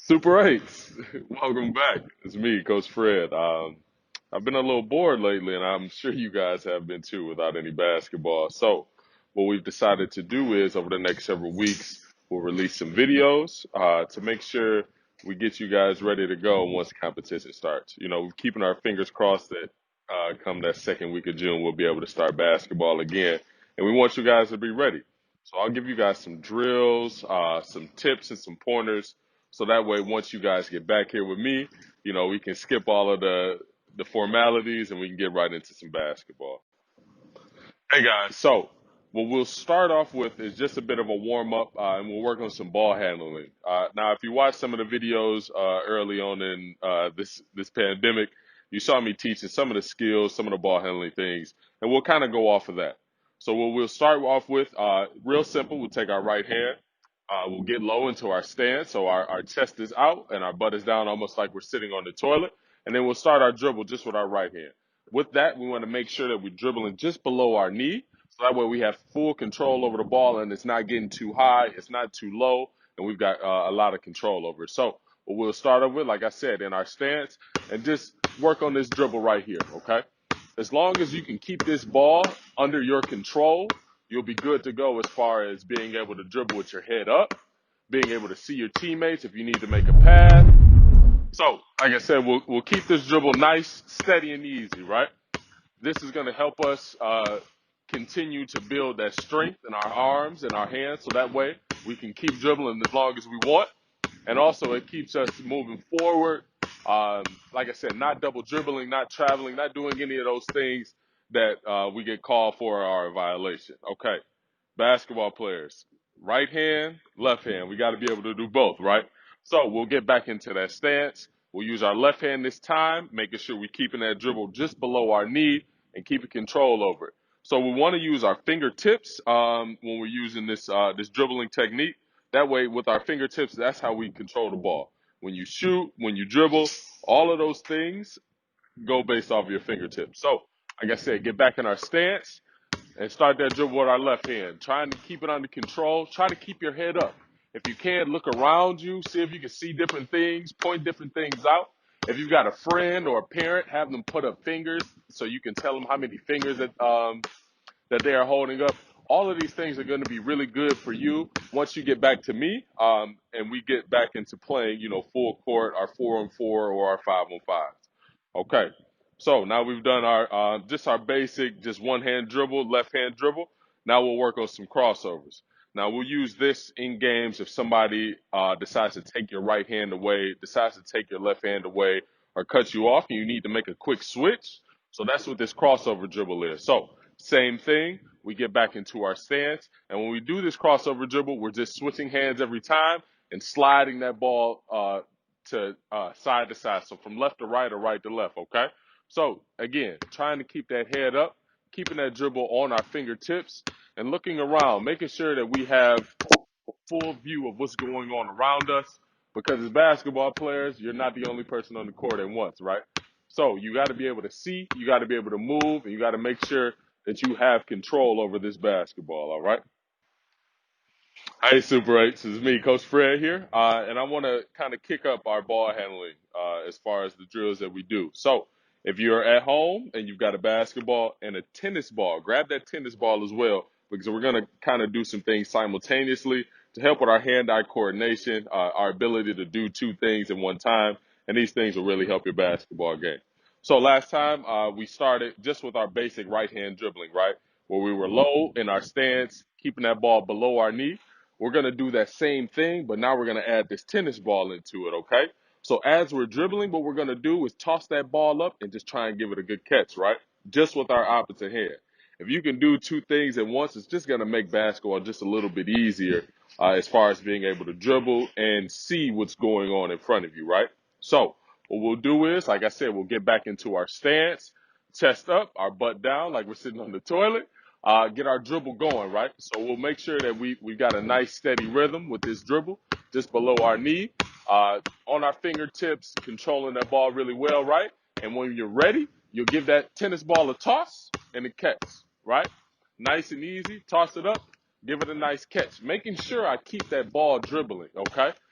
Super 8's, welcome back. It's me, Coach Fred. I've been a little bored lately, and I'm sure you guys have been too without any basketball. So, what we've decided to do is over the next several weeks, we'll release some videos to make sure we get you guys ready to go once competition starts. We're keeping our fingers crossed that come that second week of June, we'll be able to start basketball again. And we want you guys to be ready. So, I'll give you guys some drills, some tips, and some pointers so that way, once you guys get back here with me, we can skip all of the formalities and we can get right into some basketball. Hey guys, so what we'll start off with is just a bit of a warm up, and we'll work on some ball handling. Now, if you watch some of the videos early on in this pandemic, you saw me teaching some of the skills, some of the ball handling things, and we'll kind of go off of that. So what we'll start off with, real simple. We'll take our right hand. We'll get low into our stance, so our chest is out and our butt is down, almost like we're sitting on the toilet. And then we'll start our dribble just with our right hand. With that, we want to make sure that we're dribbling just below our knee, so that way we have full control over the ball and it's not getting too high, it's not too low, and we've got a lot of control over it. So what we'll start off with, like I said, in our stance, and just work on this dribble right here, okay? As long as you can keep this ball under your control, you'll be good to go as far as being able to dribble with your head up, being able to see your teammates if you need to make a pass. So, like I said, we'll keep this dribble nice, steady, and easy, right? This is going to help us continue to build that strength in our arms and our hands, so that way we can keep dribbling as long as we want. And also, it keeps us moving forward. Like I said, not double dribbling, not traveling, not doing any of those things that we get called for are a violation. Okay, basketball players, right hand, left hand. We got to be able to do both, right? So we'll get back into that stance. We'll use our left hand this time, making sure we're keeping that dribble just below our knee and keeping control over it. So we want to use our fingertips when we're using this dribbling technique. That way, with our fingertips, that's how we control the ball. When you shoot, when you dribble, all of those things go based off of your fingertips. So, like I said, get back in our stance and start that dribble with our left hand. Trying to keep it under control. Try to keep your head up. If you can, look around you, see if you can see different things, point different things out. If you've got a friend or a parent, have them put up fingers so you can tell them how many fingers that they are holding up. All of these things are going to be really good for you once you get back to me, and we get back into playing, full court, our 4-on-4 or our 5-on-5. Okay. So now we've done our just our basic, just one hand dribble, left hand dribble. Now we'll work on some crossovers. Now we'll use this in games if somebody decides to take your right hand away, decides to take your left hand away, or cut you off, and you need to make a quick switch. So that's what this crossover dribble is. So same thing. We get back into our stance, and when we do this crossover dribble, we're just switching hands every time and sliding that ball to side to side. So from left to right or right to left. Okay. So again, trying to keep that head up, keeping that dribble on our fingertips, and looking around, making sure that we have full view of what's going on around us. Because as basketball players, you're not the only person on the court at once, right? So you got to be able to see, you got to be able to move, and you got to make sure that you have control over this basketball. All right. Hey, Super 8s, this is me, Coach Fred here, and I want to kind of kick up our ball handling as far as the drills that we do. So, if you're at home and you've got a basketball and a tennis ball, grab that tennis ball as well because we're going to kind of do some things simultaneously to help with our hand-eye coordination, our ability to do two things at one time, and these things will really help your basketball game. So, last time we started just with our basic right-hand dribbling, right, where we were low in our stance, keeping that ball below our knee. We're going to do that same thing, but now we're going to add this tennis ball into it, okay? So as we're dribbling, what we're going to do is toss that ball up and just try and give it a good catch, right? Just with our opposite hand. If you can do two things at once, it's just going to make basketball just a little bit easier as far as being able to dribble and see what's going on in front of you, right? So what we'll do is, like I said, we'll get back into our stance, chest up, our butt down like we're sitting on the toilet. Get our dribble going, right? So we'll make sure that we got a nice steady rhythm with this dribble just below our knee, on our fingertips, controlling that ball really well, right? And when you're ready, you'll give that tennis ball a toss and a catch, right? Nice and easy. Toss it up, give it a nice catch, making sure I keep that ball dribbling, okay?